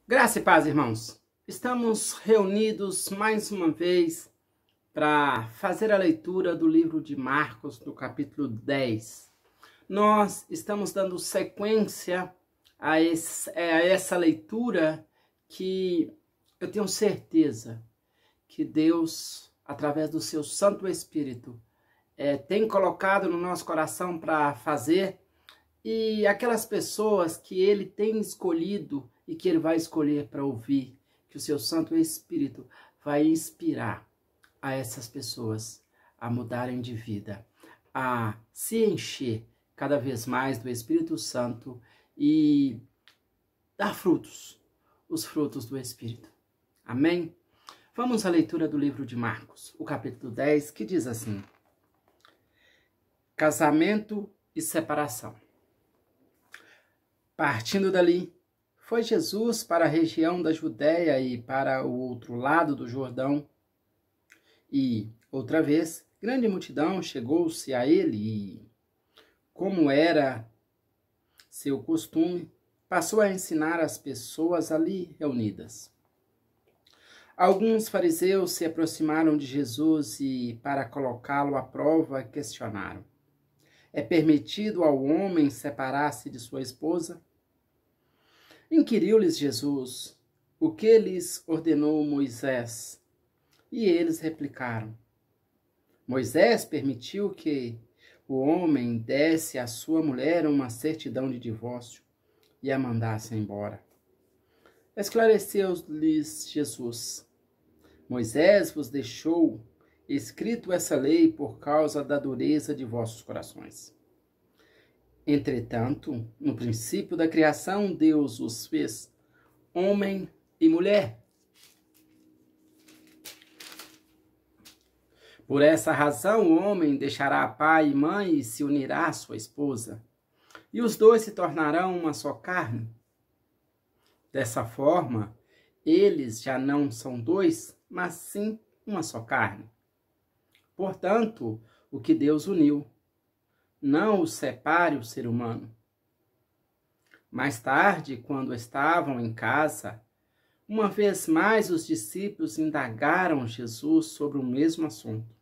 Graça e paz, irmãos. Estamos reunidos mais uma vez para fazer a leitura do livro de Marcos, do capítulo 10. Nós estamos dando sequência a essa leitura que eu tenho certeza que Deus, através do seu Santo Espírito, tem colocado no nosso coração para fazer, e aquelas pessoas que Ele tem escolhido e que Ele vai escolher para ouvir, que o seu Santo Espírito vai inspirar a essas pessoas a mudarem de vida, a se encher cada vez mais do Espírito Santo e dar frutos, os frutos do Espírito. Amém? Vamos à leitura do livro de Marcos, o capítulo 10, que diz assim: Casamento e separação. Partindo dali, foi Jesus para a região da Judéia e para o outro lado do Jordão. E, outra vez, grande multidão chegou-se a ele e, como era seu costume, passou a ensinar as pessoas ali reunidas. Alguns fariseus se aproximaram de Jesus e, para colocá-lo à prova, questionaram: É permitido ao homem separar-se de sua esposa? Inquiriu-lhes Jesus: O que lhes ordenou Moisés? E eles replicaram: Moisés permitiu que o homem desse à sua mulher uma certidão de divórcio e a mandasse embora. Esclareceu-lhes Jesus: Moisés vos deixou escrito essa lei por causa da dureza de vossos corações. Entretanto, no princípio da criação, Deus os fez homem e mulher. Por essa razão, o homem deixará pai e mãe e se unirá à sua esposa, e os dois se tornarão uma só carne. Dessa forma, eles já não são dois, mas sim uma só carne. Portanto, o que Deus uniu, não o separe o ser humano. Mais tarde, quando estavam em casa, uma vez mais os discípulos indagaram Jesus sobre o mesmo assunto.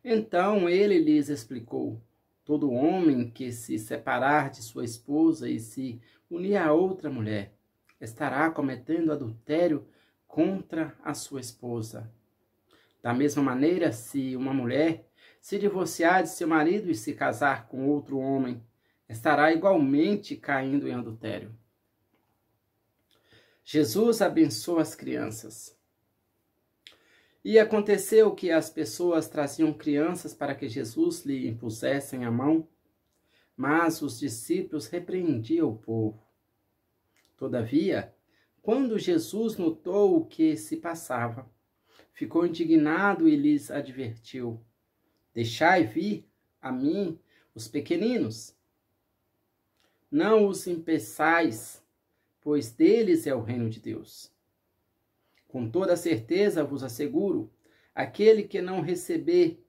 Então ele lhes explicou: todo homem que se separar de sua esposa e se unir a outra mulher, estará cometendo adultério contra a sua esposa. Da mesma maneira, se uma mulher se divorciar de seu marido e se casar com outro homem, estará igualmente caindo em adultério. Jesus abençoa as crianças. E aconteceu que as pessoas traziam crianças para que Jesus lhe impusessem a mão, mas os discípulos repreendiam o povo. Todavia, quando Jesus notou o que se passava, ficou indignado e lhes advertiu: Deixai vir a mim os pequeninos. Não os impeçais, pois deles é o reino de Deus. Com toda certeza vos asseguro, aquele que não receber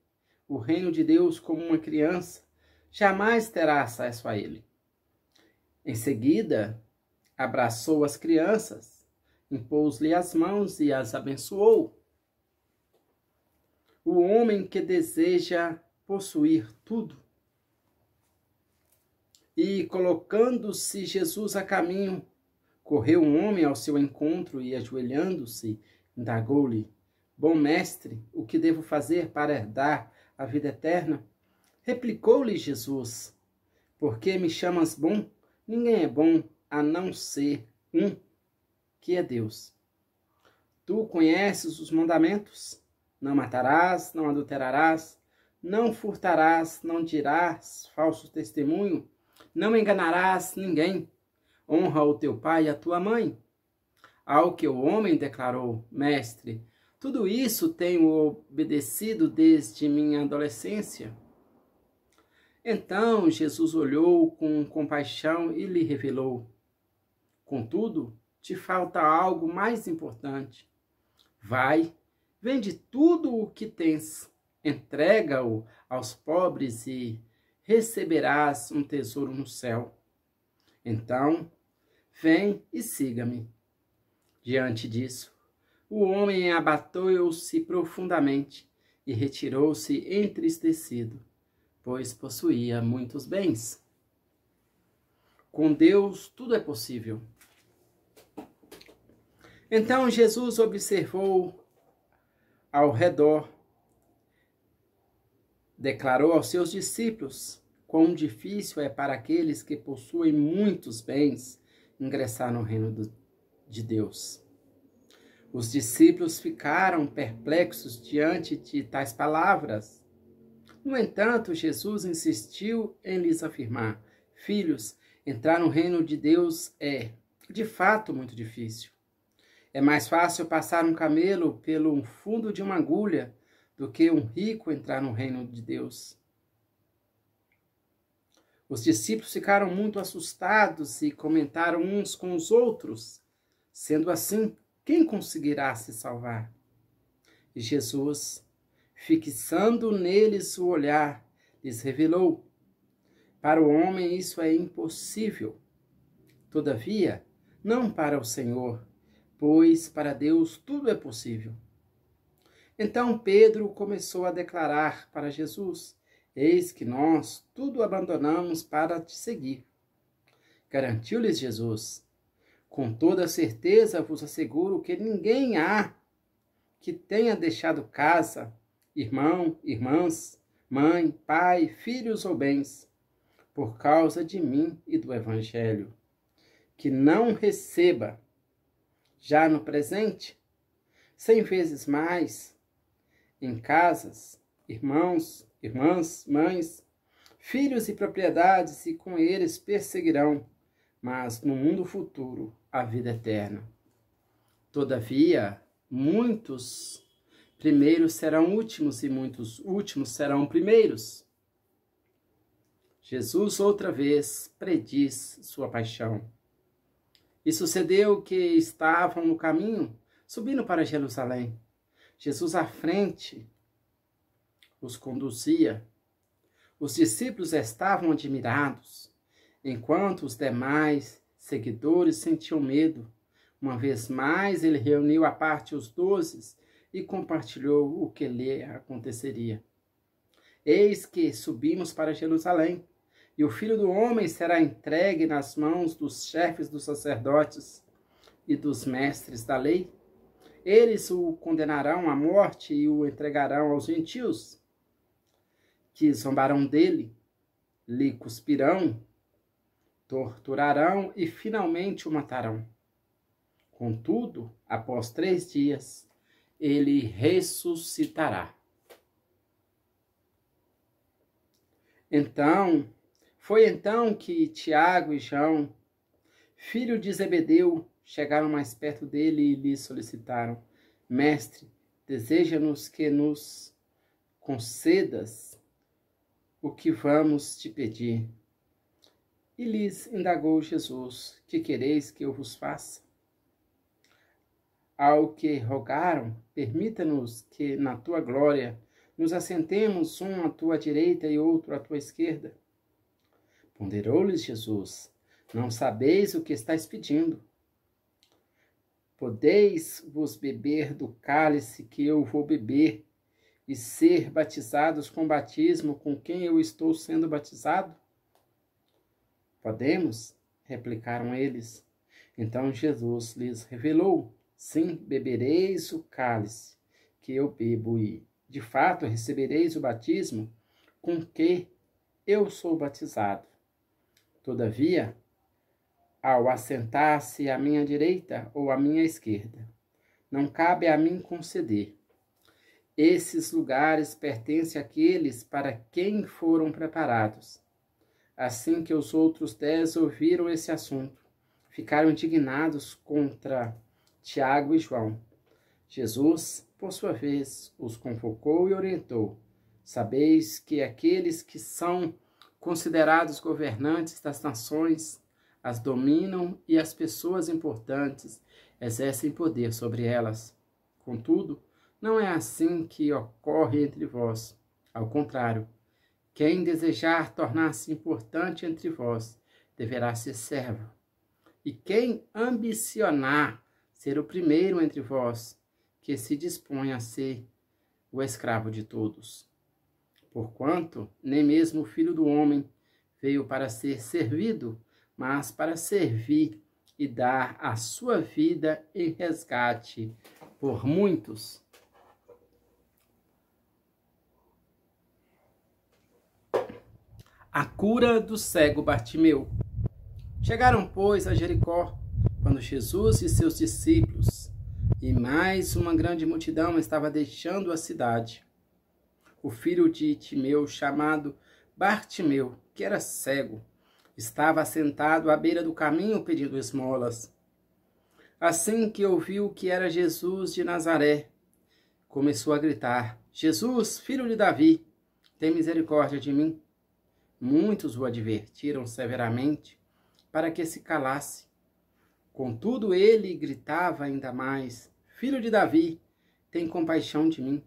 o reino de Deus como uma criança, jamais terá acesso a ele. Em seguida, abraçou as crianças, impôs-lhe as mãos e as abençoou. O homem que deseja possuir tudo. E, colocando-se Jesus a caminho, correu um homem ao seu encontro e, ajoelhando-se, indagou-lhe: Bom mestre, o que devo fazer para herdar a vida eterna? Replicou-lhe Jesus: Por que me chamas bom? Ninguém é bom a não ser um, que é Deus. Tu conheces os mandamentos: não matarás, não adulterarás, não furtarás, não dirás falso testemunho, não enganarás ninguém. Honra o teu pai e a tua mãe. Ao que o homem declarou: Mestre, tudo isso tenho obedecido desde minha adolescência. Então Jesus olhou com compaixão e lhe revelou: Contudo, te falta algo mais importante. Vai, vende tudo o que tens, entrega-o aos pobres e receberás um tesouro no céu. Então, vem e siga-me. Diante disso, o homem abateu-se profundamente e retirou-se entristecido, pois possuía muitos bens. Com Deus tudo é possível. Então Jesus observou ao redor, declarou aos seus discípulos quão difícil é para aqueles que possuem muitos bens ingressar no reino de Deus. Os discípulos ficaram perplexos diante de tais palavras. No entanto, Jesus insistiu em lhes afirmar: filhos, entrar no reino de Deus é, de fato, muito difícil. É mais fácil passar um camelo pelo fundo de uma agulha do que um rico entrar no reino de Deus. Os discípulos ficaram muito assustados e comentaram uns com os outros: sendo assim, quem conseguirá se salvar? E Jesus, fixando neles o olhar, lhes revelou: para o homem isso é impossível. Todavia, não para o Senhor, pois para Deus tudo é possível. Então Pedro começou a declarar para Jesus: eis que nós tudo abandonamos para te seguir. Garantiu-lhes Jesus: com toda certeza vos asseguro que ninguém há que tenha deixado casa, irmão, irmãs, mãe, pai, filhos ou bens, por causa de mim e do Evangelho, que não receba, já no presente, 100 vezes mais, em casas, irmãos, irmãs, mães, filhos e propriedades, e com eles perseguirão, mas no mundo futuro a vida eterna. Todavia, muitos primeiros serão últimos e muitos últimos serão primeiros. Jesus outra vez prediz sua paixão. E sucedeu que estavam no caminho, subindo para Jerusalém. Jesus à frente os conduzia. Os discípulos estavam admirados, enquanto os demais seguidores sentiam medo. Uma vez mais, ele reuniu à parte os 12 e compartilhou o que lhe aconteceria. Eis que subimos para Jerusalém, e o Filho do Homem será entregue nas mãos dos chefes dos sacerdotes e dos mestres da lei. Eles o condenarão à morte e o entregarão aos gentios, que zombarão dele, lhe cuspirão, torturarão e finalmente o matarão. Contudo, após 3 dias, ele ressuscitará. Foi então que Tiago e João, filho de Zebedeu, chegaram mais perto dele e lhe solicitaram: Mestre, deseja-nos que nos concedas o que vamos te pedir. E lhes indagou Jesus: que quereis que eu vos faça? Ao que rogaram: permita-nos que na tua glória nos assentemos um à tua direita e outro à tua esquerda. Ponderou-lhes Jesus: não sabeis o que estáis pedindo. Podeis vos beber do cálice que eu vou beber e ser batizados com o batismo com quem eu estou sendo batizado? Podemos, replicaram eles. Então Jesus lhes revelou: sim, bebereis o cálice que eu bebo e, de fato, recebereis o batismo com que eu sou batizado. Todavia, ao assentar-se à minha direita ou à minha esquerda, não cabe a mim conceder. Esses lugares pertencem àqueles para quem foram preparados. Assim que os outros 10 ouviram esse assunto, ficaram indignados contra Tiago e João. Jesus, por sua vez, os convocou e orientou: sabeis que aqueles que são considerados governantes das nações as dominam e as pessoas importantes exercem poder sobre elas. Contudo, não é assim que ocorre entre vós. Ao contrário, quem desejar tornar-se importante entre vós deverá ser servo. E quem ambicionar ser o primeiro entre vós, que se dispõe a ser o escravo de todos. Porquanto nem mesmo o Filho do Homem veio para ser servido, mas para servir e dar a sua vida em resgate por muitos. A cura do cego Bartimeu. Chegaram, pois, a Jericó, quando Jesus e seus discípulos e mais uma grande multidão estava deixando a cidade. O filho de Timeu, chamado Bartimeu, que era cego, estava assentado à beira do caminho pedindo esmolas. Assim que ouviu que era Jesus de Nazaré, começou a gritar: Jesus, filho de Davi, tem misericórdia de mim. Muitos o advertiram severamente para que se calasse. Contudo, ele gritava ainda mais: Filho de Davi, tem compaixão de mim.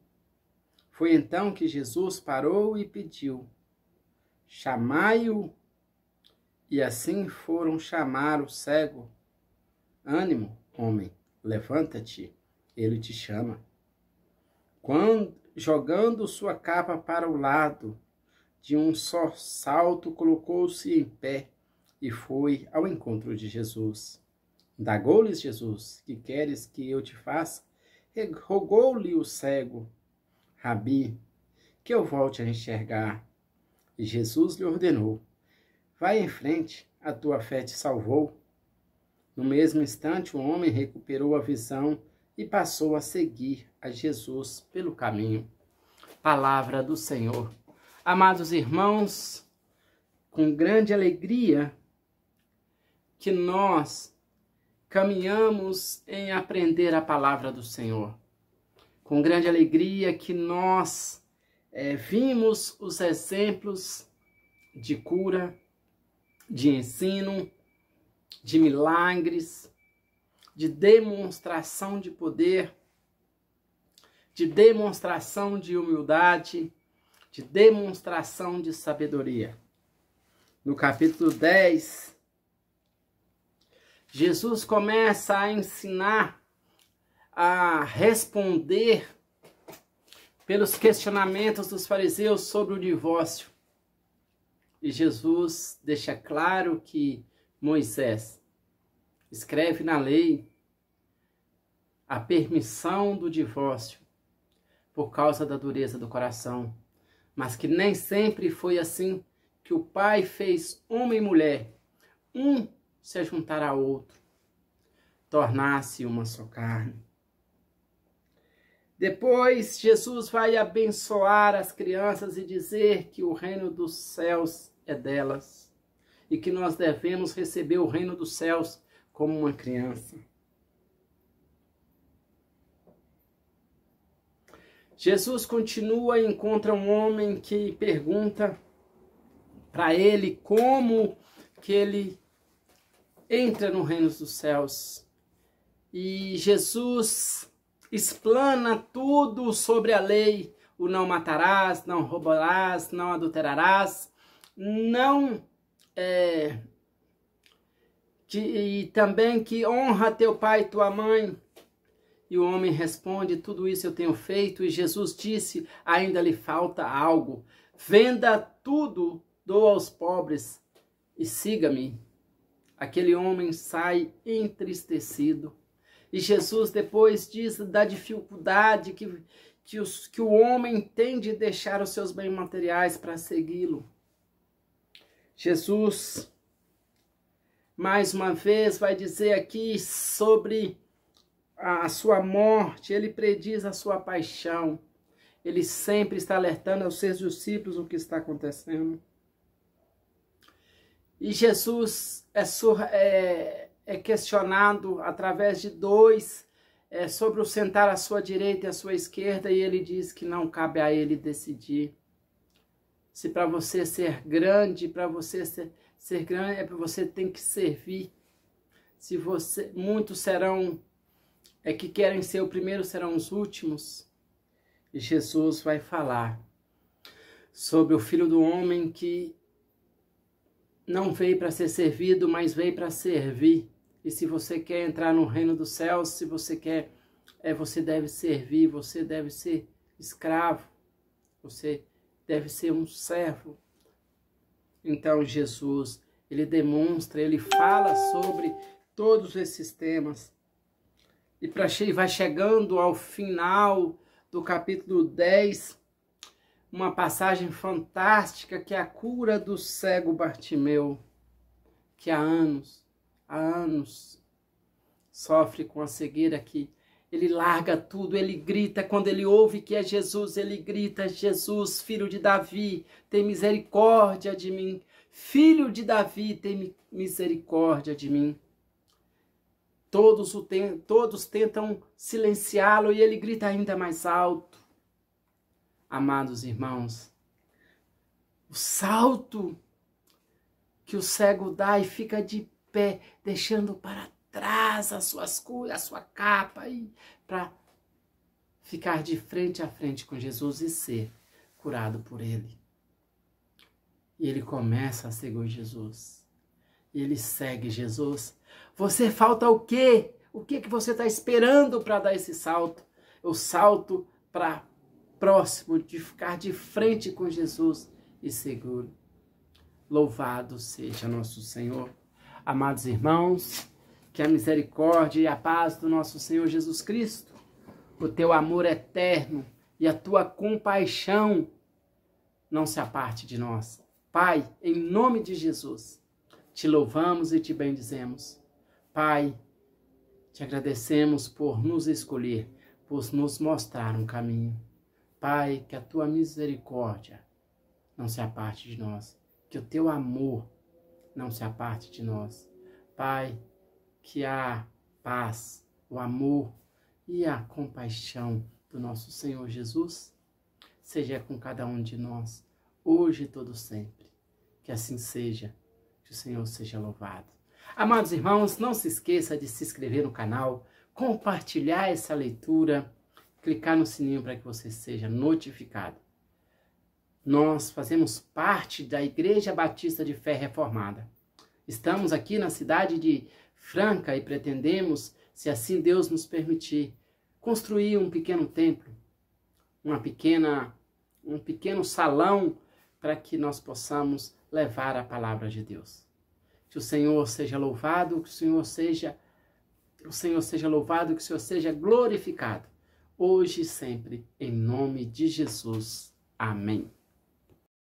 Foi então que Jesus parou e pediu: chamai-o. E assim foram chamar o cego. Ânimo, homem, levanta-te, ele te chama. Quando, jogando sua capa para o lado, de um só salto colocou-se em pé e foi ao encontro de Jesus. Indagou-lhes Jesus: que queres que eu te faça? Rogou-lhe o cego: Rabi, que eu volte a enxergar. E Jesus lhe ordenou: vai em frente, a tua fé te salvou. No mesmo instante, o homem recuperou a visão e passou a seguir a Jesus pelo caminho. Palavra do Senhor. Amados irmãos, com grande alegria que nós caminhamos em aprender a palavra do Senhor. Com grande alegria que nós vimos os exemplos de cura, de ensino, de milagres, de demonstração de poder, de demonstração de humildade, de demonstração de sabedoria. No capítulo 10, Jesus começa a ensinar a responder pelos questionamentos dos fariseus sobre o divórcio. E Jesus deixa claro que Moisés escreve na lei a permissão do divórcio por causa da dureza do coração, mas que nem sempre foi assim, que o Pai fez homem e mulher, um se juntar ao outro, tornar-se uma só carne. Depois, Jesus vai abençoar as crianças e dizer que o reino dos céus é delas e que nós devemos receber o reino dos céus como uma criança. Jesus continua e encontra um homem que pergunta para ele como que ele entra no reino dos céus. E Jesus explana tudo sobre a lei: o não matarás, não roubarás, não adulterarás, e também que honra teu pai e tua mãe. E o homem responde: tudo isso eu tenho feito. E Jesus disse: ainda lhe falta algo. Venda tudo, doa aos pobres e siga-me. Aquele homem sai entristecido. E Jesus depois diz da dificuldade que o homem tem de deixar os seus bens materiais para segui-lo. Jesus, mais uma vez, vai dizer aqui sobre a sua morte. Ele prediz a sua paixão. Ele sempre está alertando aos seus discípulos o que está acontecendo. E Jesus é questionado através de dois sobre o sentar à sua direita e à sua esquerda, e ele diz que não cabe a ele decidir. Se para você ser grande, para você ser grande, você tem que servir. Se muitos serão que querem ser o primeiro, serão os últimos. E Jesus vai falar sobre o Filho do Homem que não veio para ser servido, mas veio para servir E se você quer entrar no reino dos céus, se você quer, você deve servir, você deve ser escravo, você deve ser um servo. Então Jesus, ele demonstra, ele fala sobre todos esses temas. E vai chegando ao final do capítulo 10, uma passagem fantástica que é a cura do cego Bartimeu, que há anos sofre com a cegueira aqui. Ele larga tudo, ele grita, quando ele ouve que é Jesus, ele grita: Jesus, filho de Davi, tem misericórdia de mim. Filho de Davi, tem misericórdia de mim. Todos tentam silenciá-lo e ele grita ainda mais alto. Amados irmãos, o salto que o cego dá e fica de pé, deixando para trás a sua capa, para ficar de frente a frente com Jesus e ser curado por ele. E ele começa a seguir Jesus. E ele segue Jesus. Você falta o quê? O que você está esperando para dar esse salto? O salto para próximo, de ficar de frente com Jesus e seguro. Louvado seja nosso Senhor. Amados irmãos, que a misericórdia e a paz do nosso Senhor Jesus Cristo, o teu amor eterno e a tua compaixão não se aparte de nós. Pai, em nome de Jesus, te louvamos e te bendizemos. Pai, te agradecemos por nos escolher, por nos mostrar um caminho. Pai, que a tua misericórdia não se aparte de nós, que o teu amor não se aparte de nós. Pai, que a paz, o amor e a compaixão do nosso Senhor Jesus seja com cada um de nós, hoje e todo sempre. Que assim seja, que o Senhor seja louvado. Amados irmãos, não se esqueça de se inscrever no canal, compartilhar essa leitura, clicar no sininho para que você seja notificado. Nós fazemos parte da Igreja Batista de Fé Reformada. Estamos aqui na cidade de Franca e pretendemos, se assim Deus nos permitir, construir um pequeno templo, um pequeno salão para que nós possamos levar a palavra de Deus. Que o Senhor seja louvado, que o Senhor seja louvado, que o Senhor seja glorificado, hoje e sempre, em nome de Jesus. Amém.